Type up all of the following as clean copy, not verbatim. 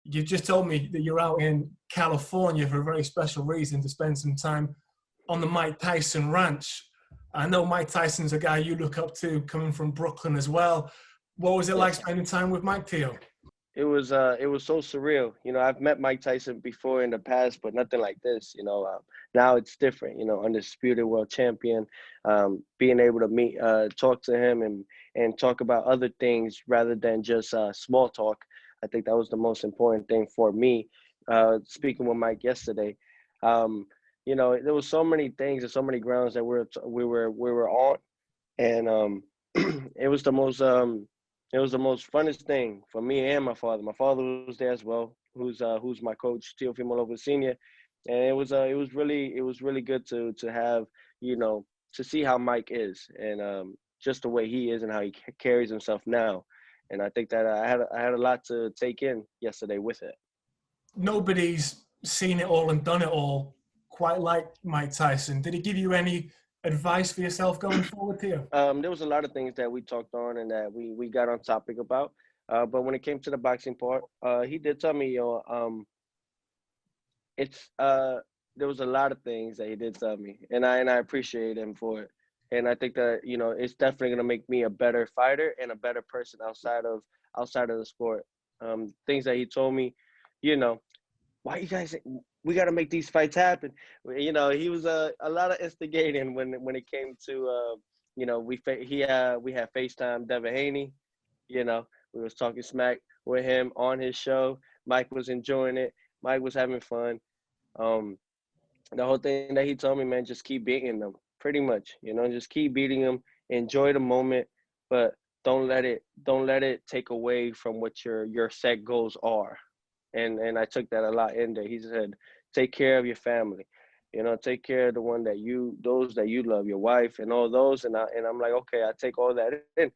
You just told me that you're out in California for a very special reason, to spend some time on the Mike Tyson ranch. I know Mike Tyson's a guy you look up to, coming from Brooklyn as well. What was it like spending time with Mike, Teo? It was so surreal. I've met Mike Tyson before in the past, but nothing like this. Now it's different. Undisputed world champion. Being able to meet, talk to him, and talk about other things rather than just small talk. I think that was the most important thing for me. Speaking with Mike yesterday, there was so many things and so many grounds that we were on, and it was the most funnest thing for me and my father. My father was there as well, who's my coach, Teofimo Lopez Senior, and it was really good to have, to see how Mike is, and just the way he is and how he carries himself now. And I think that I had a lot to take in yesterday with it. Nobody's seen it all and done it all quite like Mike Tyson. Did he give you any advice for yourself going forward here? There was a lot of things that we talked on and that we got on topic about. But when it came to the boxing part, he did tell me, there was a lot of things that he did tell me, and I appreciate him for it. And I think that, it's definitely gonna make me a better fighter and a better person outside of the sport. Things that he told me, why you guys, we got to make these fights happen. He was a lot of instigating when it came to, we had FaceTime Devin Haney. We was talking smack with him on his show. Mike was enjoying it. Mike was having fun. The whole thing that he told me, man, just keep beating them, pretty much. Just keep beating them. Enjoy the moment, but don't let it take away from what your set goals are. And I took that a lot in there. He said, take care of your family, take care of those that you love, your wife and all those. And I'm like, okay, I take all that in.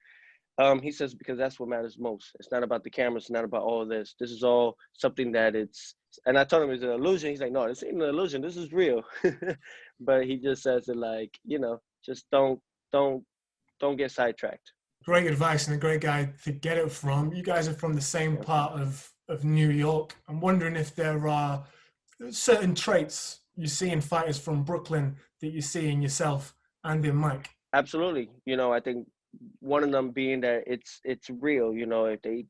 He says, because that's what matters most. It's not about the cameras. It's not about all this. This is all something that and I told him it's an illusion. He's like, no, this ain't an illusion. This is real. But he just says it like, just don't get sidetracked. Great advice and a great guy to get it from. You guys are from the same part of New York. I'm wondering if there are certain traits you see in fighters from Brooklyn that you see in yourself and in Mike. Absolutely. I think one of them being that it's real. If they,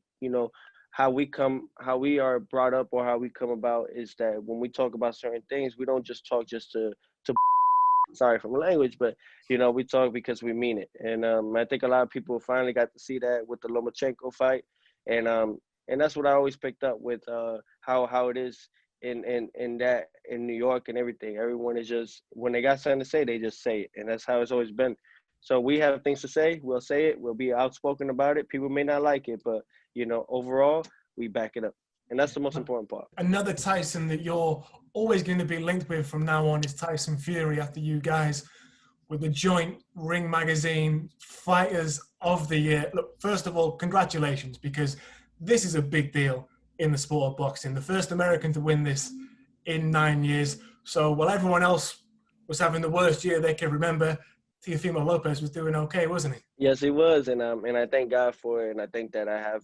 how we are brought up or how we come about is that when we talk about certain things, we don't just talk just to sorry for my language, but we talk because we mean it. And I think a lot of people finally got to see that with the Lomachenko fight, and that's what I always picked up with how it is in New York and everything. Everyone is just, when they got something to say, they just say it, and that's how it's always been. So we have things to say, we'll say it, we'll be outspoken about it. People may not like it, but overall we back it up, and that's the most important part. Another Tyson that you're always going to be linked with from now on is Tyson Fury, after you guys with the joint Ring Magazine Fighters of the Year. Look, first of all, congratulations, because this is a big deal in the sport of boxing. The first American to win this in 9 years. So while everyone else was having the worst year they can remember, Teofimo Lopez was doing okay, wasn't he? Yes, he was, and I thank God for it. And I think that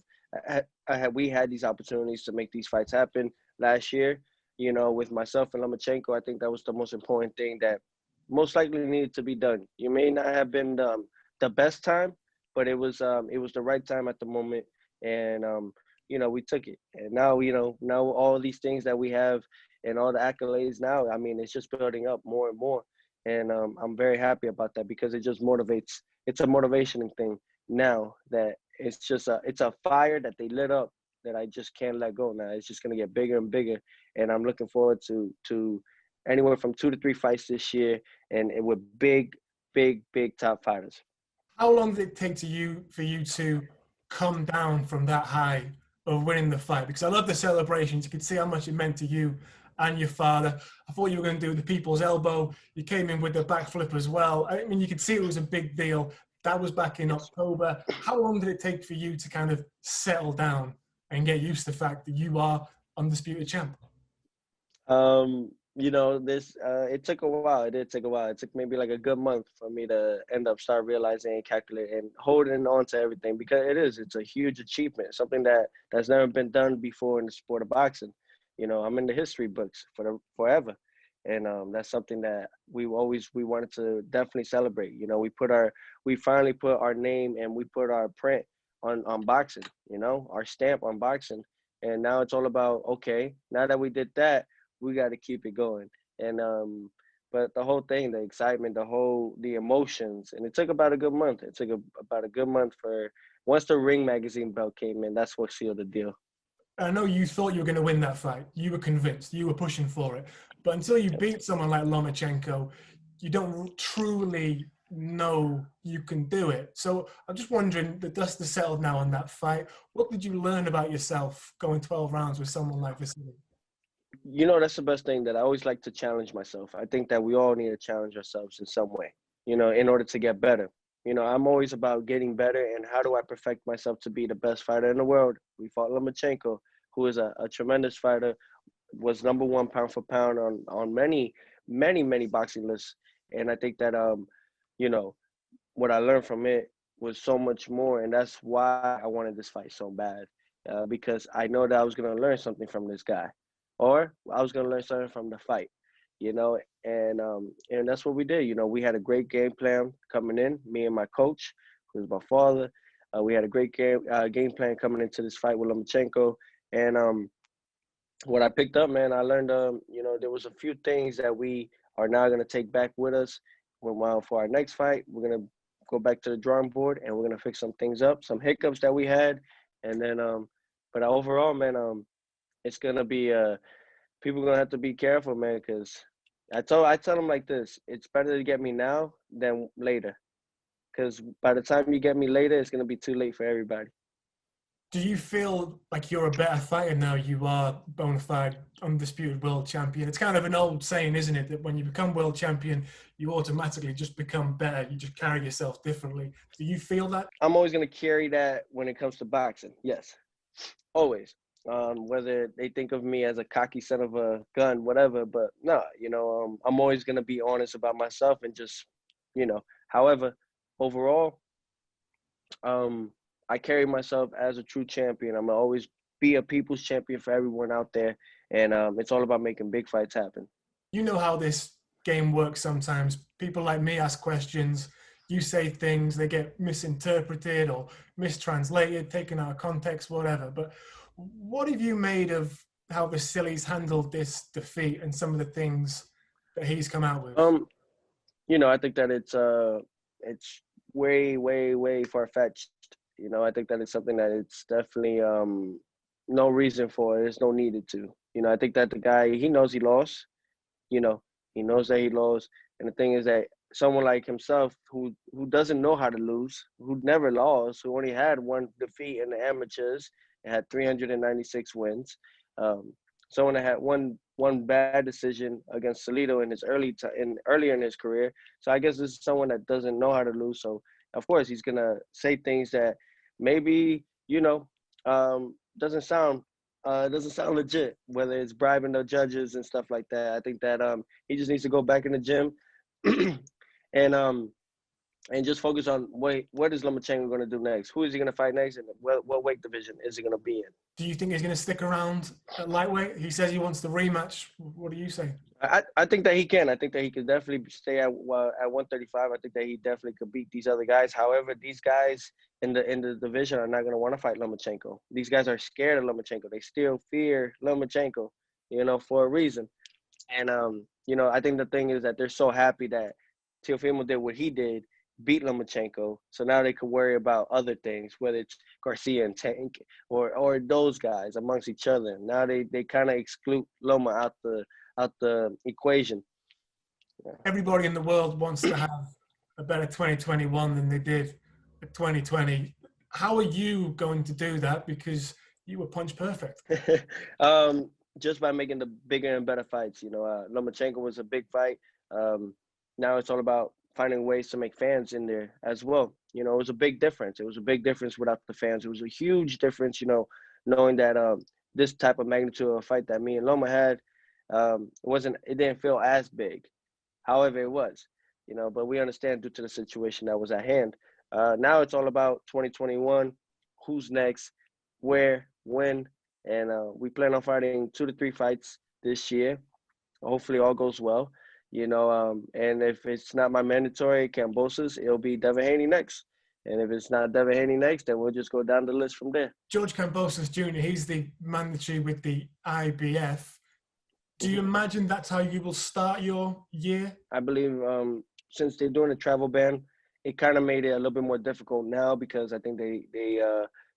we had these opportunities to make these fights happen last year. With myself and Lomachenko, I think that was the most important thing that most likely needed to be done. You may not have been the best time, but it was the right time at the moment, and we took it. And now now all these things that we have and all the accolades now, I mean, it's just building up more and more. And I'm very happy about that, because it just motivates. It's a motivating thing now, that it's a fire that they lit up that I just can't let go now. It's just going to get bigger and bigger. And I'm looking forward to anywhere from 2 to 3 fights this year, and with big top fighters. How long did it take for you to come down from that high of winning the fight? Because I love the celebrations. You could see how much it meant to you and your father. I thought you were going to do the people's elbow. You came in with the backflip as well. I mean, you could see it was a big deal. That was back in October. How long did it take for you to kind of settle down and get used to the fact that you are undisputed champ? this it took a while. It did take a while. It took maybe like a good month for me to end up start realizing and calculating and holding on to everything because it's a huge achievement, something that's never been done before in the sport of boxing. I'm in the history books forever, and that's something that we wanted to definitely celebrate. We finally put our name and we put our print on boxing. Our stamp on boxing, and now it's all about, okay, now that we did that, we got to keep it going. And but the whole thing, the excitement, the emotions, and it took about a good month. It took about a good month for once the Ring magazine belt came in. That's what sealed the deal. I know you thought you were going to win that fight. You were convinced. You were pushing for it. But until you beat someone like Lomachenko, you don't truly know you can do it. So I'm just wondering, the dust has settled now on that fight. What did you learn about yourself going 12 rounds with someone like Vasily? That's the best thing, that I always like to challenge myself. I think that we all need to challenge ourselves in some way, in order to get better. I'm always about getting better and how do I perfect myself to be the best fighter in the world. We fought Lomachenko, who is a tremendous fighter, was number one pound for pound on many, many, many boxing lists. And I think that, you know, what I learned from it was so much more. And that's why I wanted this fight so bad, because I know that I was going to learn something from this guy, or I was going to learn something from the fight, and that's what we did. We had a great game plan coming in, me and my coach, who's my father. We had a great game plan coming into this fight with Lomachenko. And what I picked up, man, I learned, there was a few things that we are now going to take back with us for our next fight. We're going to go back to the drawing board and we're going to fix some things up, some hiccups that we had. And then, but overall, man, it's going to be, people going to have to be careful, man, because I tell them like this: it's better to get me now than later, because by the time you get me later, it's going to be too late for everybody. Do you feel like you're a better fighter now you are bona fide, undisputed world champion? It's kind of an old saying, isn't it, that when you become world champion, you automatically just become better. You just carry yourself differently. Do you feel that? I'm always going to carry that when it comes to boxing. Yes, always. Whether they think of me as a cocky son of a gun, whatever, but no, I'm always going to be honest about myself and just, however, overall, I carry myself as a true champion. I'm gonna always be a people's champion for everyone out there, and it's all about making big fights happen. You know how this game works sometimes. People like me ask questions. You say things, they get misinterpreted or mistranslated, taken out of context, whatever. But what have you made of how Vasily's handled this defeat and some of the things that he's come out with? I think that it's way, way, way far fetched. I think that it's something that it's definitely no reason for. There's no needed to. I think that the guy, he knows he lost. You know, he knows that he lost. And the thing is that someone like himself, who doesn't know how to lose, who never lost, who only had one defeat in the amateurs, and had 396 wins. Someone that had one bad decision against Salido in his earlier in his career. So I guess this is someone that doesn't know how to lose. So of course he's gonna say things that maybe doesn't sound legit, whether it's bribing the judges and stuff like that. I think that he just needs to go back in the gym and just focus on what is Lomachenko going to do next? Who is he going to fight next? And what weight division is he going to be in? Do you think he's going to stick around at lightweight? He says he wants the rematch. What do you say? I think that he can. I think that he could definitely stay at 135. I think that he definitely could beat these other guys. However, these guys in the division are not going to want to fight Lomachenko. These guys are scared of Lomachenko. They still fear Lomachenko, for a reason. And I think the thing is that they're so happy that Teofimo did what he did, beat Lomachenko, so now they can worry about other things, whether it's Garcia and Tank or those guys amongst each other. Now they kind of exclude Loma out the equation. Yeah. Everybody in the world wants to have a better 2021 than they did at 2020. How are you going to do that? Because you were punch perfect. Just by making the bigger and better fights. Lomachenko was a big fight. Now it's all about finding ways to make fans in there as well. It was a big difference. It was a big difference without the fans. It was a huge difference, knowing that this type of magnitude of a fight that me and Loma had, It didn't feel as big. However, it was, but we understand due to the situation that was at hand. Now it's all about 2021, who's next, where, when, and we plan on fighting 2 to 3 fights this year. Hopefully, all goes well. And if it's not my mandatory Cambosos, it'll be Devin Haney next. And if it's not Devin Haney next, then we'll just go down the list from there. George Cambosos Jr., he's the mandatory with the IBF. Do you imagine that's how you will start your year? I believe since they're doing a travel ban, it kind of made it a little bit more difficult now because I think they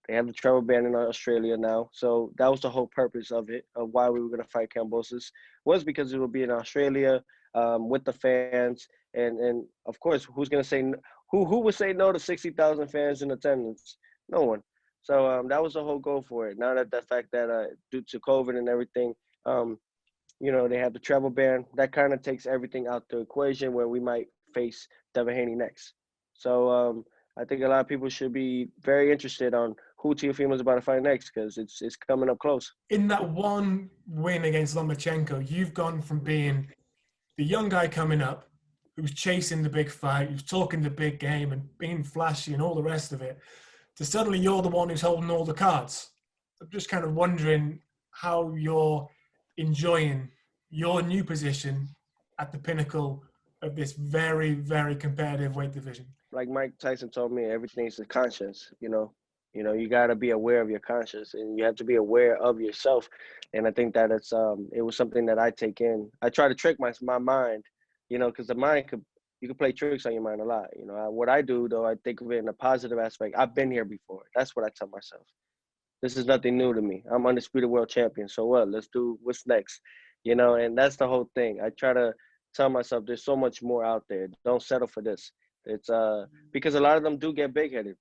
have the travel ban in Australia now. So that was the whole purpose of it, of why we were going to fight Cambosos, was because it would be in Australia with the fans. And of course, who's going to say who would say no to 60,000 fans in attendance? No one. So that was the whole goal for it. Now that the fact that due to COVID and everything, they have the travel ban. That kind of takes everything out the equation where we might face Devin Haney next. So I think a lot of people should be very interested on who Teofimo is about to fight next because it's coming up close. In that one win against Lomachenko, you've gone from being the young guy coming up who's chasing the big fight, who's talking the big game and being flashy and all the rest of it, to suddenly you're the one who's holding all the cards. I'm just kind of wondering how you're enjoying your new position at the pinnacle of this very, very competitive weight division. Like Mike Tyson told me, everything's a conscience, you got to be aware of your conscience and you have to be aware of yourself. And I think that it was something that I take in. I try to trick my mind, because the mind you can play tricks on your mind a lot. What I do though, I think of it in a positive aspect. I've been here before. That's what I tell myself. This is nothing new to me. I'm undisputed world champion. So what? Let's do what's next. And that's the whole thing. I try to tell myself there's so much more out there. Don't settle for this. It's because a lot of them do get big-headed.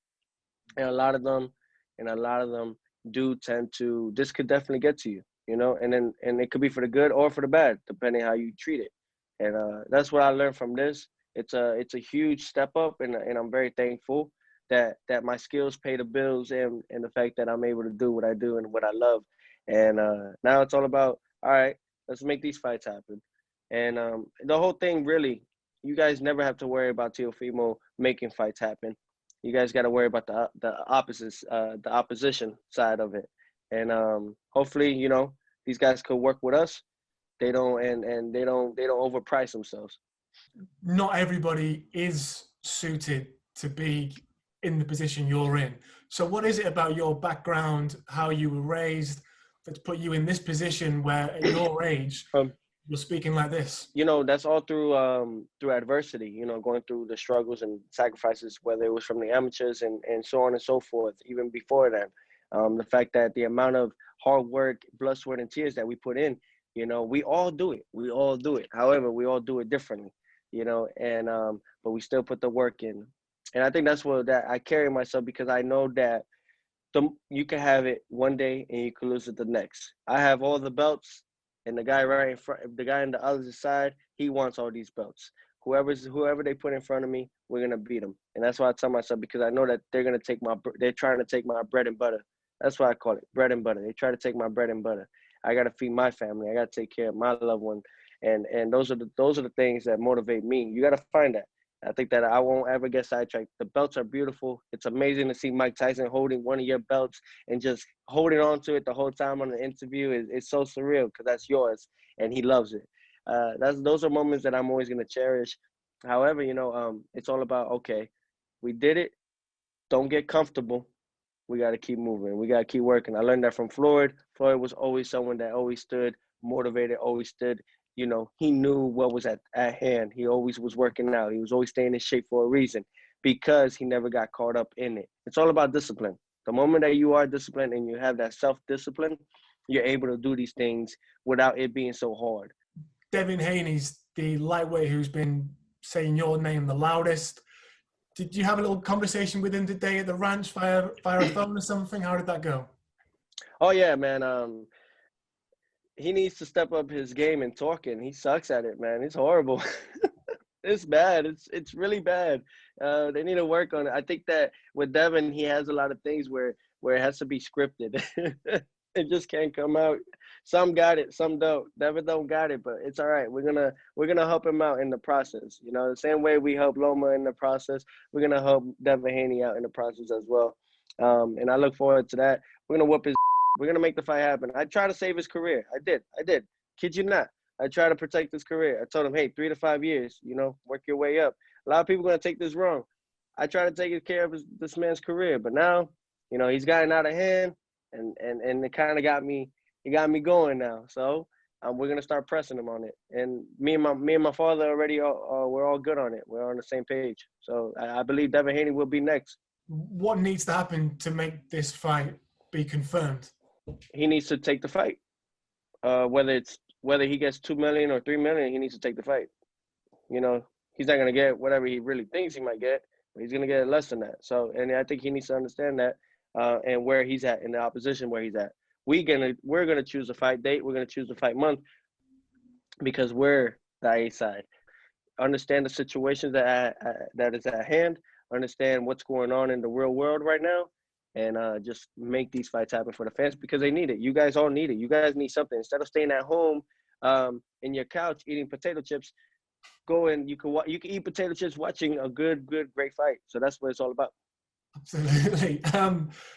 And a lot of them do tend to, this could definitely get to you, and it could be for the good or for the bad, depending how you treat it. And that's what I learned from this. It's a huge step up, and I'm very thankful that my skills pay the bills and the fact that I'm able to do what I do and what I love. And now it's all about, all right, let's make these fights happen. And the whole thing, really, you guys never have to worry about Teofimo making fights happen. You guys got to worry about the opposition side of it. And hopefully, these guys could work with us. They don't and they don't overprice themselves. Not everybody is suited to be in the position you're in. So what is it about your background, how you were raised, that's put you in this position where at your age you're speaking like this? That's all through adversity, going through the struggles and sacrifices, whether it was from the amateurs and so on and so forth, even before that. The fact that the amount of hard work, blood, sweat, and tears that we put in, we all do it. We all do it. However, we all do it differently, and but we still put the work in. And I think that's that I carry myself, because I know that you can have it one day and you can lose it the next. I have all the belts. And the guy right in front, the guy on the other side, he wants all these belts. Whoever they put in front of me, we're gonna beat them. And that's why I tell myself, because I know that they're trying to take my bread and butter. That's why I call it bread and butter. They try to take my bread and butter. I gotta feed my family. I gotta take care of my loved one. And those are the things that motivate me. You gotta find that. I think that I won't ever get sidetracked. The belts are beautiful. It's amazing to see Mike Tyson holding one of your belts and just holding on to it the whole time on the interview. It's so surreal because that's yours, and he loves it. Those are moments that I'm always going to cherish. However, it's all about, okay, we did it. Don't get comfortable. We got to keep moving. We got to keep working. I learned that from Floyd. Floyd was always someone that always stood motivated, always stood. He knew what was at hand. He always was working out. He was always staying in shape for a reason, because he never got caught up in it. It's all about discipline. The moment that you are disciplined and you have that self-discipline, you're able to do these things without it being so hard. Devin Haney's the lightweight who's been saying your name the loudest. Did you have a little conversation with him today at the ranch via a phone or something? How did that go? Oh, yeah, man. He needs to step up his game in talking. He sucks at it, man. It's horrible. It's bad. It's really bad. They need to work on it. I think that with Devin, he has a lot of things where it has to be scripted. It just can't come out Some got it, some don't. Devin don't got it, but it's all right. We're gonna help him out in the process. You know, the same way we help Loma in the process, we're gonna help Devin Haney out in the process as well. And I look forward to that. We're gonna whoop his. We're gonna make the fight happen. I try to save his career. I did. Kid you not. I try to protect his career. I told him, hey, 3 to 5 years. You know, work your way up. A lot of people are gonna take this wrong. I try to take care of this man's career, but now, you know, he's gotten out of hand, and it kind of got me. It got me going now. So we're gonna start pressing him on it. And me and my father already we're all good on it. We're on the same page. So I believe Devin Haney will be next. What needs to happen to make this fight be confirmed? He needs to take the fight. Whether he gets 2 million or 3 million, he needs to take the fight. You know, he's not gonna get whatever he really thinks he might get, but he's gonna get less than that. So, and I think he needs to understand that, and where he's at in the opposition, where he's at. We're gonna choose a fight date. We're gonna choose a fight month because we're the A side. Understand the situation that is at hand. Understand what's going on in the real world right now, and just make these fights happen for the fans because they need it. You guys all need it. You guys need something. Instead of staying at home in your couch eating potato chips, go and you can eat potato chips watching a great fight. So that's what it's all about. Absolutely.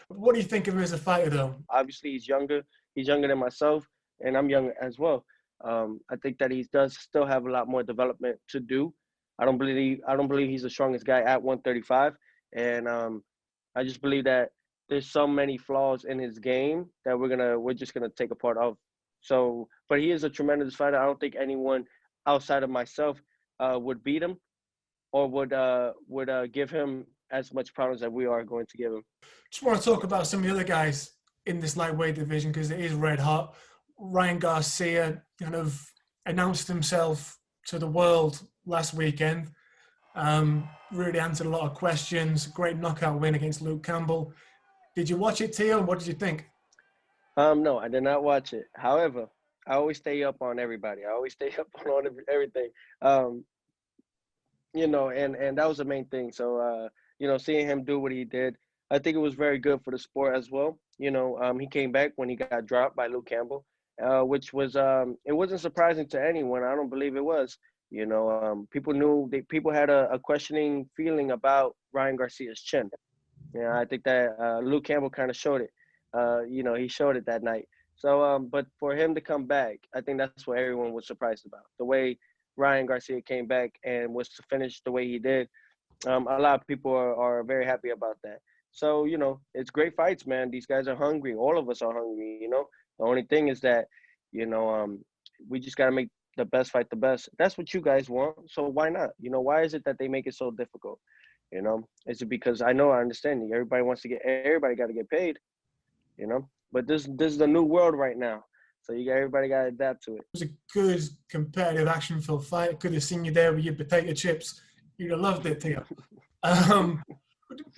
What do you think of him as a fighter, though? Obviously, he's younger. He's younger than myself, and I'm young as well. I think that he does still have a lot more development to do. I don't believe he's the strongest guy at 135, and I just believe that there's so many flaws in his game that we're just gonna take a part of. So, but he is a tremendous fighter. I don't think anyone outside of myself would beat him or would give him as much problems that we are going to give him. Just want to talk about some of the other guys in this lightweight division because it is red hot. Ryan Garcia kind of announced himself to the world last weekend. Really answered a lot of questions. Great knockout win against Luke Campbell. Did you watch it, Teo? What did you think? No, I did not watch it. However, I always stay up on everybody. I always stay up on everything. You know, and that was the main thing. So, you know, seeing him do what he did, I think it was very good for the sport as well. You know, he came back when he got dropped by Luke Campbell, which was it wasn't surprising to anyone. I don't believe it was. You know, people had a questioning feeling about Ryan Garcia's chin. Yeah, I think that Luke Campbell kind of showed it. You know, he showed it that night. So, but for him to come back, I think that's what everyone was surprised about. The way Ryan Garcia came back and was to finish the way he did. A lot of people are very happy about that. So, you know, it's great fights, man. These guys are hungry. All of us are hungry, you know. The only thing is that, you know, we just got to make the best fight the best. That's what you guys want. So why not? You know, why is it that they make it so difficult? You know, is it because I understand everybody got to get paid, you know, but this is the new world right now. So everybody got to adapt to it. It was a good competitive action-filled fight. I could have seen you there with your potato chips. You'd have loved it, Theo.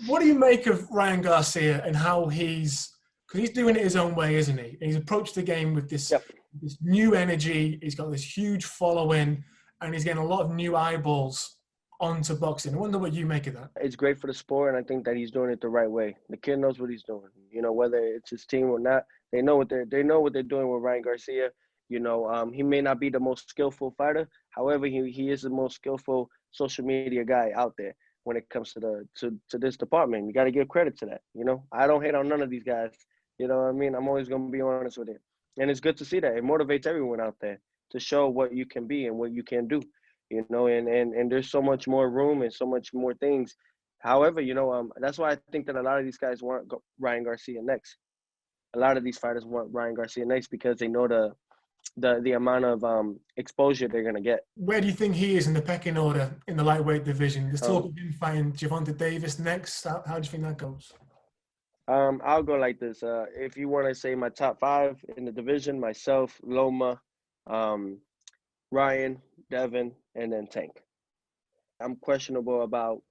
What do you make of Ryan Garcia and how because he's doing it his own way, isn't he? And he's approached the game with this new energy. He's got this huge following, and he's getting a lot of new eyeballs onto boxing. I wonder what you make of that. It's great for the sport, and I think that he's doing it the right way. The kid knows what he's doing. You know, whether it's his team or not, they know what they're doing with Ryan Garcia. You know, he may not be the most skillful fighter. However, he is the most skillful social media guy out there when it comes to this department. You got to give credit to that. You know, I don't hate on none of these guys. You know what I mean? I'm always going to be honest with it. And it's good to see that. It motivates everyone out there to show what you can be and what you can do. You know, and there's so much more room and so much more things. However, you know, that's why I think that a lot of these guys want Ryan Garcia next. A lot of these fighters want Ryan Garcia next because they know the amount of exposure they're going to get. Where do you think he is in the pecking order in the lightweight division? There's talk of him fighting Gervonta Davis next. How do you think that goes? I'll go like this. If you want to say my top 5 in the division, myself, Loma, Ryan, Devin, and then Tank. I'm questionable about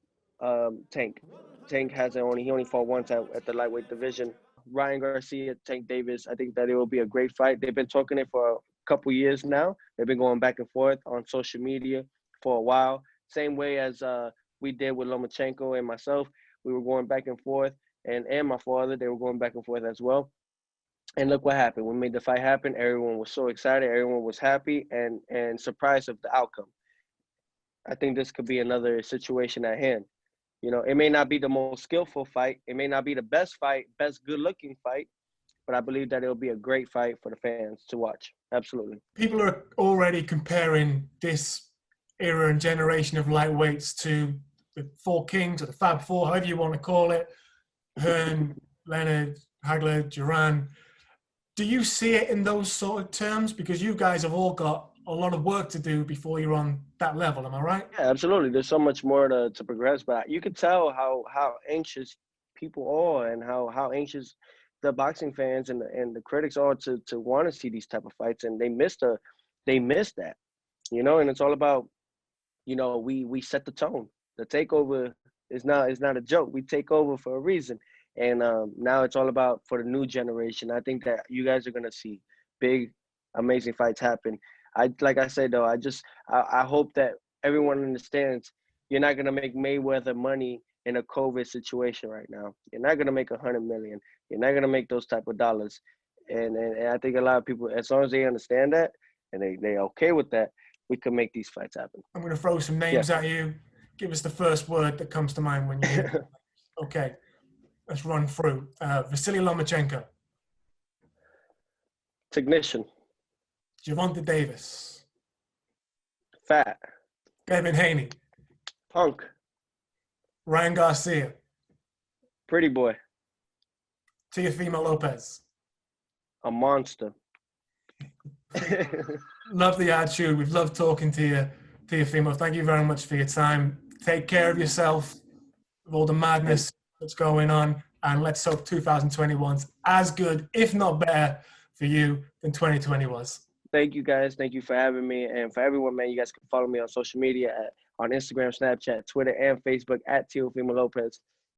Tank. Tank he only fought once at the lightweight division. Ryan Garcia, Tank Davis, I think that it will be a great fight. They've been talking it for a couple years now. They've been going back and forth on social media for a while. Same way as we did with Lomachenko and myself. We were going back and forth, and my father, they were going back and forth as well. And look what happened. We made the fight happen. Everyone was so excited. Everyone was happy and surprised of the outcome. I think this could be another situation at hand. You know, it may not be the most skillful fight. It may not be the best fight, best good looking fight, but I believe that it'll be a great fight for the fans to watch. Absolutely. People are already comparing this era and generation of lightweights to the Four Kings or the Fab Four, however you want to call it. Hearn, Leonard, Hagler, Duran. Do you see it in those sort of terms? Because you guys have all got a lot of work to do before you're on that level. Am I right? Yeah, absolutely. There's so much more to progress, but you could tell how anxious people are and how anxious the boxing fans and the critics are to want to see these type of fights, and they miss that, you know. And it's all about, you know, we set the tone. The takeover is not a joke. We take over for a reason, and now it's all about for the new generation. I think that you guys are gonna see big, amazing fights happen. Like I said though, I hope that everyone understands you're not gonna make Mayweather money in a COVID situation right now. You're not gonna make 100 million. You're not gonna make those type of dollars. And I think a lot of people, as long as they understand that and they okay with that, we can make these fights happen. I'm going to throw some names at you. Give us the first word that comes to mind when you hear it. Okay, let's run through. Vasily Lomachenko. Technician. Gervonta Davis. Fat. Devin Haney. Punk. Ryan Garcia. Pretty boy. Teofimo Lopez. A monster. Love the attitude. We've loved talking to you, Teofimo. Thank you very much for your time. Take care of yourself with all the madness that's going on. And let's hope 2021's as good, if not better, for you than 2020 was. Thank you, guys. Thank you for having me. And for everyone, man, you guys can follow me on social media on Instagram, Snapchat, Twitter, and Facebook at Teofimo Lopez.